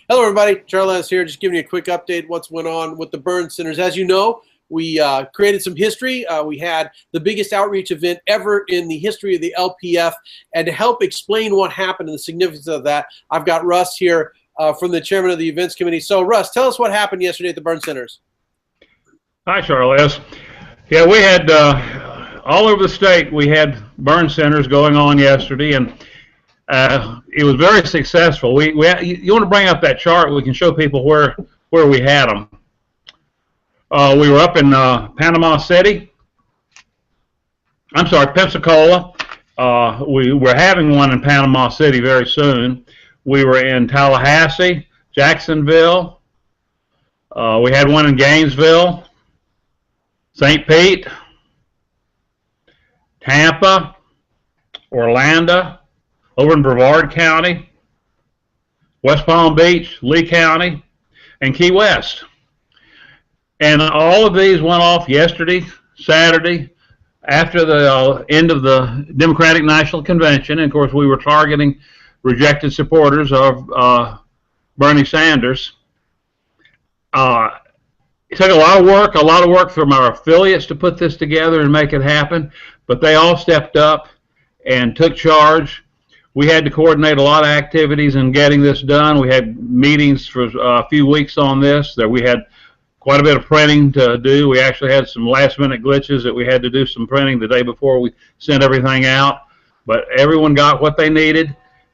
Hello, everybody. Charles here, just giving you a quick update what's went on with the Bern Centers. As you know, we created some history. We had the biggest outreach event ever in the history of the LPF. And to help explain what happened and the significance of that, I've got Russ here from the chairman of the events committee. So, Russ, tell us what happened yesterday at the Bern Centers. Hi, Charles. Yeah, we had all over the state, we had Bern Centers going on yesterday, and it was very successful. You want to bring up that chart? We can show people where we had them. We were up in Panama City. I'm sorry, Pensacola. We were having one in Panama City very soon. We were in Tallahassee, Jacksonville. We had one in Gainesville, St. Pete, Tampa, Orlando, over in Brevard County, West Palm Beach, Lee County, and Key West. And all of these went off yesterday, Saturday, after the end of the Democratic National Convention. And of course, we were targeting rejected supporters of Bernie Sanders. It took a lot of work from our affiliates to put this together and make it happen, but they all stepped up and took charge. We had to coordinate a lot of activities in getting this done. We had meetings for a few weeks on this. We had quite a bit of printing to do. We actually had some last-minute glitches that we had to do some printing the day before we sent everything out. But everyone got what they needed,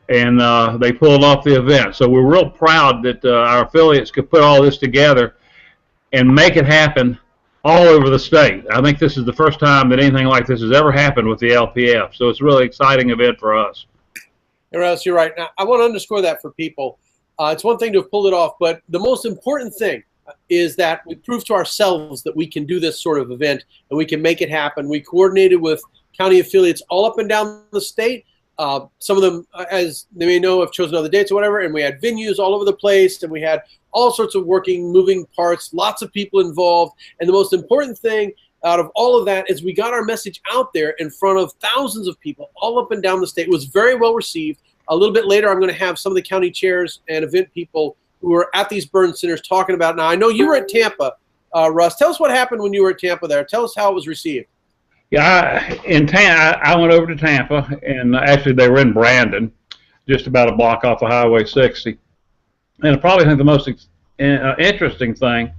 and they pulled off the event. So we're real proud that our affiliates could put all this together and make it happen all over the state. I think this is the first time that anything like this has ever happened with the LPF. So it's a really exciting event for us. And Russ, you're right. Now, I want to underscore that for people. It's one thing to have pulled it off, but the most important thing is that we prove to ourselves that we can do this sort of event and we can make it happen. We coordinated with county affiliates all up and down the state. Some of them, as they may know, have chosen other dates or whatever, and we had venues all over the place, and we had all sorts of moving parts, lots of people involved. And the most important thing out of all of that is we got our message out there in front of thousands of people all up and down the state. It was very well received. A little bit later, I'm going to have some of the county chairs and event people who were at these Bern Centers talking about it. Now, I know you were at Tampa, Russ. Tell us what happened when you were at Tampa there. Tell us how it was received. Yeah, I went over to Tampa, and actually they were in Brandon, just about a block off of Highway 60. And I probably think the most interesting thing,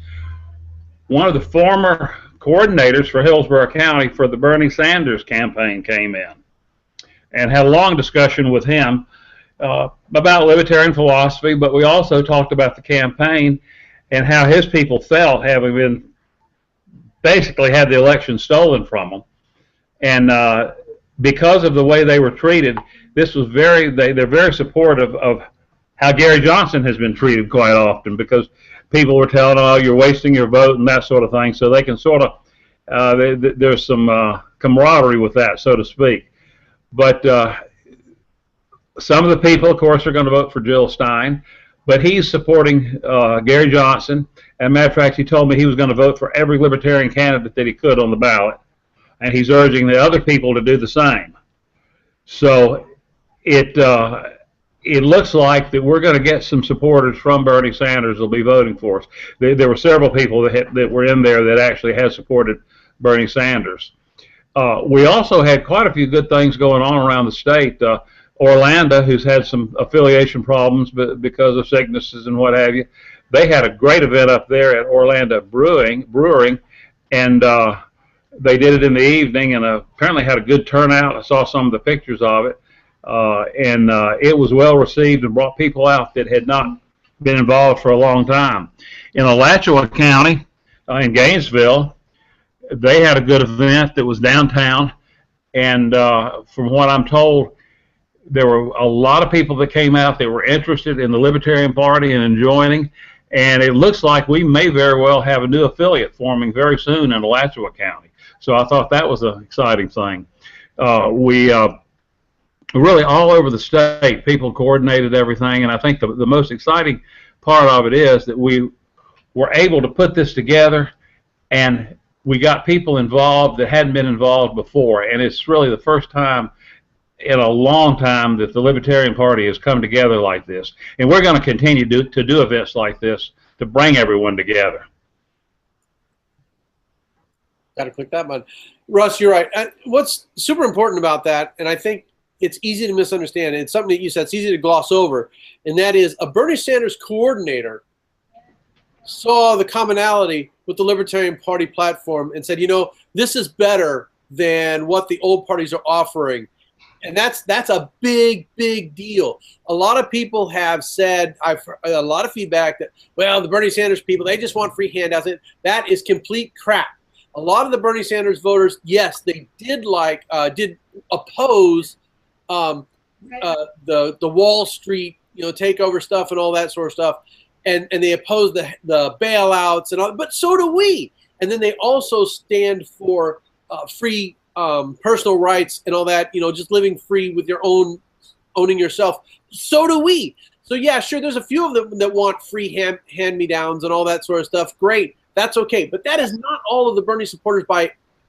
one of the former coordinators for Hillsborough County for the Bernie Sanders campaign came in and had a long discussion with him about libertarian philosophy, but we also talked about the campaign and how his people felt having been basically had the election stolen from them. And because of the way they were treated, this was they're very supportive of how Gary Johnson has been treated quite often, because people were telling, oh, you're wasting your vote and that sort of thing. So they can sort of, there's some camaraderie with that, so to speak. But some of the people, of course, are going to vote for Jill Stein, but he's supporting Gary Johnson. As a matter of fact, he told me he was going to vote for every Libertarian candidate that he could on the ballot, and he's urging the other people to do the same. So it looks like that we're going to get some supporters from Bernie Sanders who will be voting for us. There were several people that were in there that actually had supported Bernie Sanders. We also had quite a few good things going on around the state. Orlando, who's had some affiliation problems because of sicknesses and what have you, they had a great event up there at Orlando Brewing, and they did it in the evening, and apparently had a good turnout. I saw some of the pictures of it, and it was well received and brought people out that had not been involved for a long time. In Alachua County, in Gainesville, they had a good event that was downtown, and from what I'm told, there were a lot of people that came out that were interested in the Libertarian Party and in joining, and it looks like we may very well have a new affiliate forming very soon in Alachua County. So I thought that was an exciting thing. We really all over the state, people coordinated everything, and I think the most exciting part of it is that we were able to put this together, and we got people involved that hadn't been involved before, and it's really the first time in a long time that the Libertarian Party has come together like this. And we're going to continue to do events like this to bring everyone together. Got to click that button. Russ, you're right. What's super important about that, and I think it's easy to misunderstand, and it's something that you said, it's easy to gloss over, and that is a Bernie Sanders coordinator saw the commonality with the Libertarian Party platform and said, you know, this is better than what the old parties are offering. And that's a big, big deal. A lot of people have said, I've heard a lot of feedback that, well, the Bernie Sanders people, they just want free handouts. That is complete crap. A lot of the Bernie Sanders voters, yes, they did oppose the Wall Street, you know, takeover stuff and all that sort of stuff, and they oppose the bailouts and all, but so do we. And then they also stand for free personal rights and all that, you know, just living free with your own, owning yourself. So do we. So yeah, sure, there's a few of them that want free hand-me-downs and all that sort of stuff. Great, that's okay. But that is not all of the Bernie supporters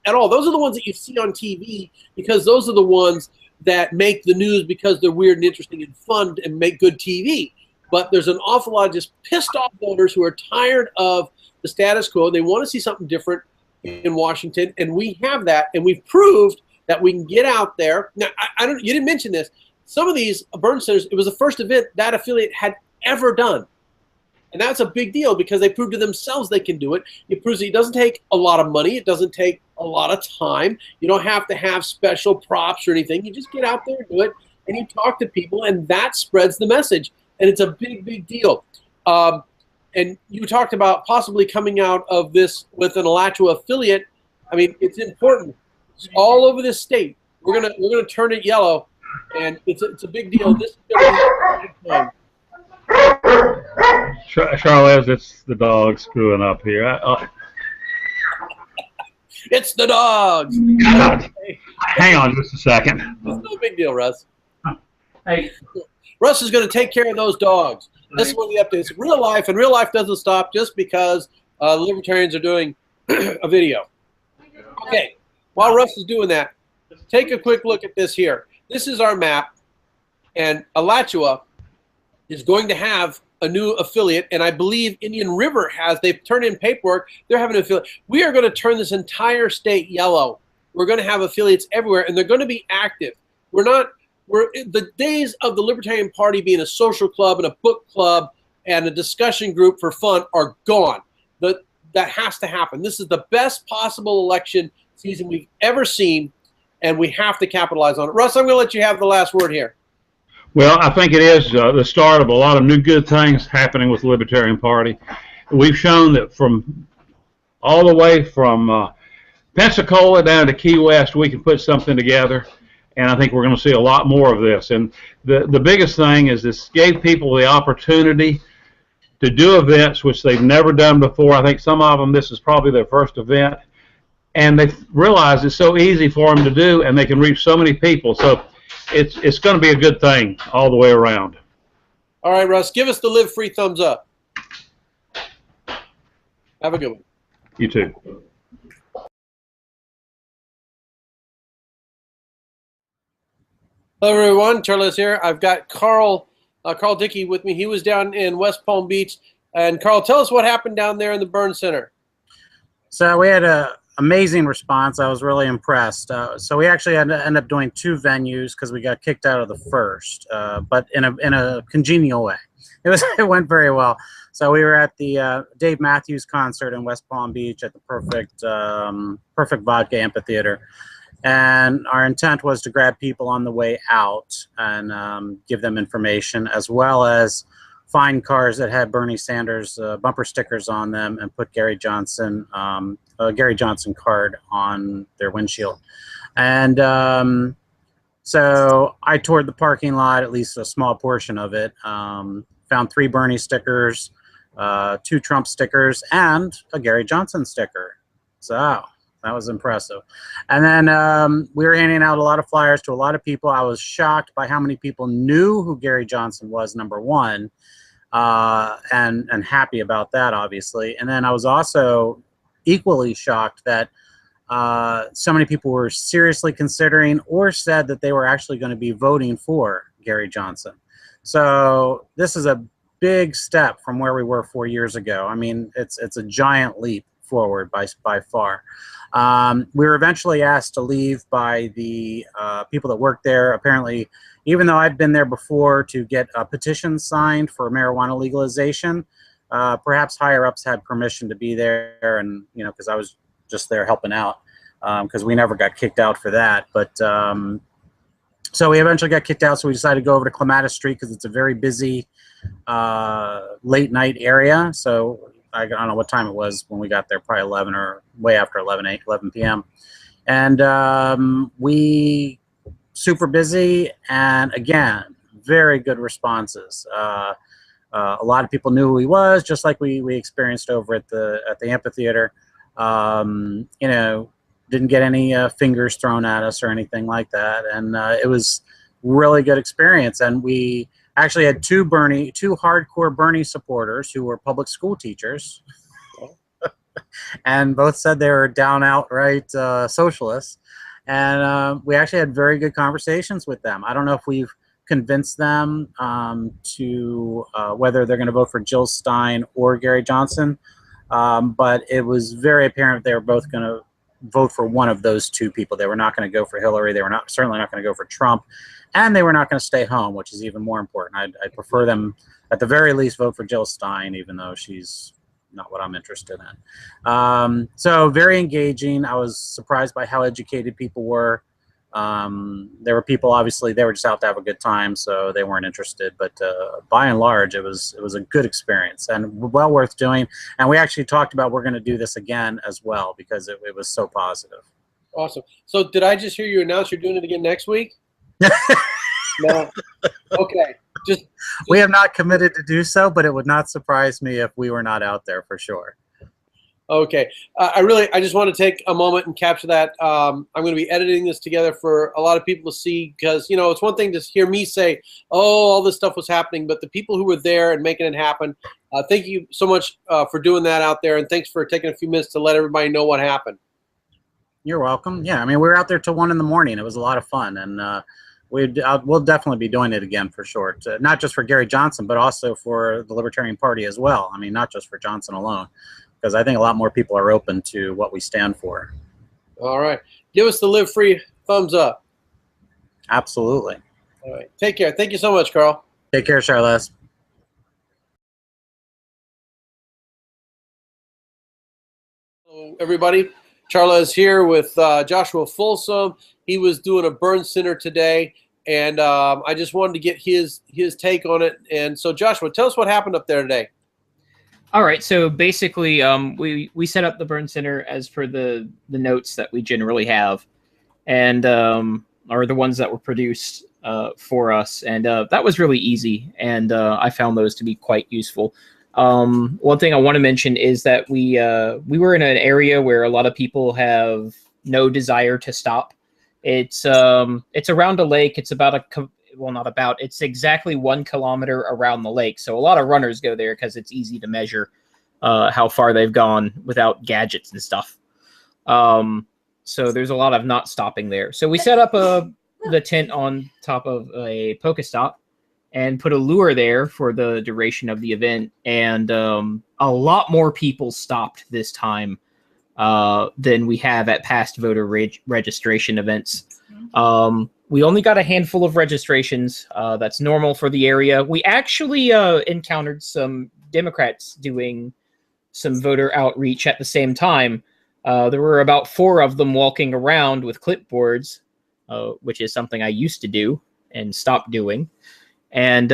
at all. Those are the ones that you see on TV because those are the ones that make the news because they're weird and interesting and fun and make good TV. But there's an awful lot of just pissed off voters who are tired of the status quo. They want to see something different in Washington, and we have that, and we've proved that we can get out there. Now, you didn't mention this. Some of these Bern centers, it was the first event that affiliate had ever done. And that's a big deal because they proved to themselves they can do it. It proves that it doesn't take a lot of money. It doesn't take a lot of time. You don't have to have special props or anything. You just get out there and do it, and you talk to people, and that spreads the message. And it's a big, big deal. And you talked about possibly coming out of this with an Alachua affiliate. I mean, it's important. It's all over this state. We're gonna turn it yellow, and it's a big deal. This is gonna be a time. Charles, it's the dog screwing up here. It's the dogs. Hang on just a second. It's no big deal, Russ. Hey. Russ is going to take care of those dogs. This is one of the updates. Real life, and real life doesn't stop just because libertarians are doing a video. Okay, while Russ is doing that, take a quick look at this here. This is our map, and Alachua is going to have a new affiliate, and I believe Indian River they've turned in paperwork, they're having an affiliate. We are going to turn this entire state yellow. We're going to have affiliates everywhere, and they're going to be active. The days of the Libertarian Party being a social club and a book club and a discussion group for fun are gone. That has to happen. This is the best possible election season we've ever seen, and we have to capitalize on it. Russ, I'm going to let you have the last word here. Well, I think it is the start of a lot of new good things happening with the Libertarian Party. We've shown that from all the way from Pensacola down to Key West, we can put something together. And I think we're going to see a lot more of this. And the biggest thing is this gave people the opportunity to do events which they've never done before. I think some of them, this is probably their first event. And they realize it's so easy for them to do, and they can reach so many people. So it's going to be a good thing all the way around. All right, Russ, give us the live free thumbs up. Have a good one. You too. Hello, everyone. Charles here. I've got Carl Dickey with me. He was down in West Palm Beach. And Carl, tell us what happened down there in the Bern Center. So we had an amazing response. I was really impressed. So we actually had to end up doing 2 venues because we got kicked out of the first, but in a congenial way. It went very well. So we were at the Dave Matthews concert in West Palm Beach at the Perfect Vodka Amphitheater. And our intent was to grab people on the way out and give them information, as well as find cars that had Bernie Sanders bumper stickers on them and put Gary Johnson card on their windshield. And so I toured the parking lot, at least a small portion of it, found 3 Bernie stickers, 2 Trump stickers, and a Gary Johnson sticker. So that was impressive. And then we were handing out a lot of flyers to a lot of people. I was shocked by how many people knew who Gary Johnson was, number one, and happy about that, obviously. And then I was also equally shocked that so many people were seriously considering or said that they were actually going to be voting for Gary Johnson. So this is a big step from where we were 4 years ago. I mean, it's a giant leap forward by far. We were eventually asked to leave by the people that work there. Apparently, even though I've been there before to get a petition signed for marijuana legalization, perhaps higher ups had permission to be there, and because I was just there helping out, because we never got kicked out for that. But so we eventually got kicked out, so we decided to go over to Clematis Street because it's a very busy late night area. So I don't know what time it was when we got there, probably 11 or way after 11 p.m. And we super busy, and again, very good responses. A lot of people knew who he was, just like we experienced over at the amphitheater. Didn't get any fingers thrown at us or anything like that, and it was really good experience. And we actually had two hardcore Bernie supporters who were public school teachers, and both said they were down outright socialists. And we actually had very good conversations with them. I don't know if we've convinced them to whether they're going to vote for Jill Stein or Gary Johnson, but it was very apparent they were both going to vote for one of those two people. They were not going to go for Hillary. They were certainly not going to go for Trump, and they were not going to stay home, which is even more important. I'd prefer them, at the very least, vote for Jill Stein, even though she's not what I'm interested in. So very engaging. I was surprised by how educated people were. There were people, obviously, they were just out to have a good time, so they weren't interested. But by and large, it was a good experience and well worth doing. And we actually talked about we're going to do this again as well because it was so positive. Awesome. So did I just hear you announce you're doing it again next week? No. Okay. Just we have not committed to do so, but it would not surprise me if we were not out there for sure. Okay. I just want to take a moment and capture that. I'm going to be editing this together for a lot of people to see, because, it's one thing to hear me say, oh, all this stuff was happening, but the people who were there and making it happen, thank you so much for doing that out there, and thanks for taking a few minutes to let everybody know what happened. You're welcome. Yeah, I mean, we were out there till 1 in the morning. It was a lot of fun, and we'll definitely be doing it again for sure. Not just for Gary Johnson, but also for the Libertarian Party as well. I mean, not just for Johnson alone, because I think a lot more people are open to what we stand for. All right. Give us the Live Free thumbs up. Absolutely. All right. Take care. Thank you so much, Carl. Take care, Charles. Hello, everybody. Charla is here with Joshua Folsom. He was doing a Bern Center today, and I just wanted to get his take on it. And so, Joshua, tell us what happened up there today. All right, so basically, we set up the Bern Center as per the notes that we generally have, and are the ones that were produced for us, and that was really easy, and I found those to be quite useful. One thing I want to mention is that we were in an area where a lot of people have no desire to stop. It's around a lake. It's it's exactly 1 kilometer around the lake. So a lot of runners go there because it's easy to measure how far they've gone without gadgets and stuff. So there's a lot of not stopping there. So we set up the tent on top of a Pokestop and put a lure there for the duration of the event. And a lot more people stopped this time than we have at past voter registration events. We only got a handful of registrations. That's normal for the area. We actually encountered some Democrats doing some voter outreach at the same time. There were about 4 of them walking around with clipboards, which is something I used to do and stopped doing. And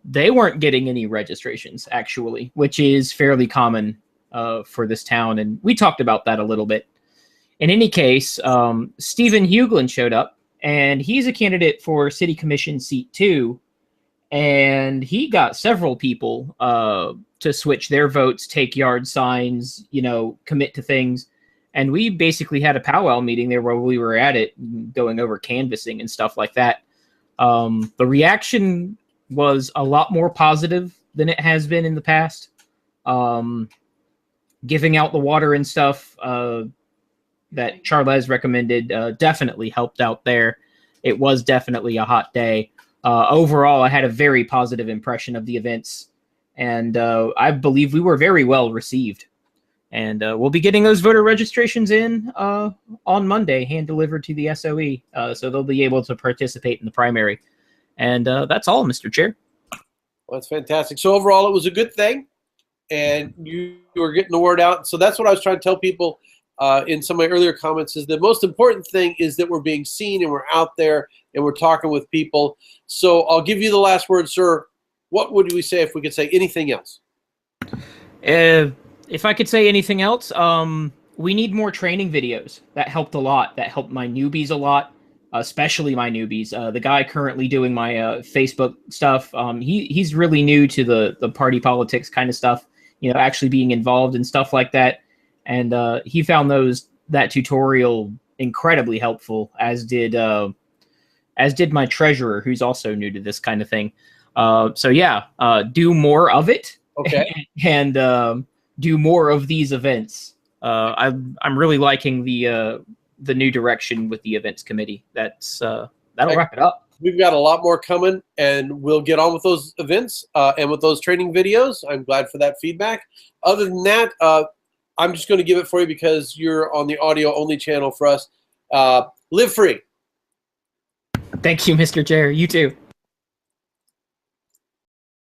they weren't getting any registrations, actually, which is fairly common for this town. And we talked about that a little bit. In any case, Stephen Hughlin showed up, and he's a candidate for City Commission seat 2. And he got several people to switch their votes, take yard signs, commit to things. And we basically had a powwow meeting there where we were at it, going over canvassing and stuff like that. The reaction was a lot more positive than it has been in the past. Giving out the water and stuff, that Charles recommended definitely helped out there. It was definitely a hot day. Overall, I had a very positive impression of the events, and I believe we were very well received. And we'll be getting those voter registrations in on Monday, hand-delivered to the SOE, so they'll be able to participate in the primary. And that's all, Mr. Chair. Well, that's fantastic. So overall, it was a good thing, and you were getting the word out. So that's what I was trying to tell people in some of my earlier comments, is the most important thing is that we're being seen and we're out there and we're talking with people. So I'll give you the last word, sir. What would we say if we could say anything else? If I could say anything else, we need more training videos. That helped a lot. That helped my newbies a lot, especially my newbies. The guy currently doing my Facebook stuff, he's really new to the party politics kind of stuff, you know, actually being involved in stuff like that. And he found that tutorial incredibly helpful, as did my treasurer, who's also new to this kind of thing. So yeah, do more of it. Okay. And do more of these events. I'm really liking the new direction with the events committee. That'll wrap it up. We've got a lot more coming, and we'll get on with those events and with those training videos. I'm glad for that feedback. Other than that, I'm just going to give it for you because you're on the audio only channel for us. Live free. Thank you, Mr. Chair. You too.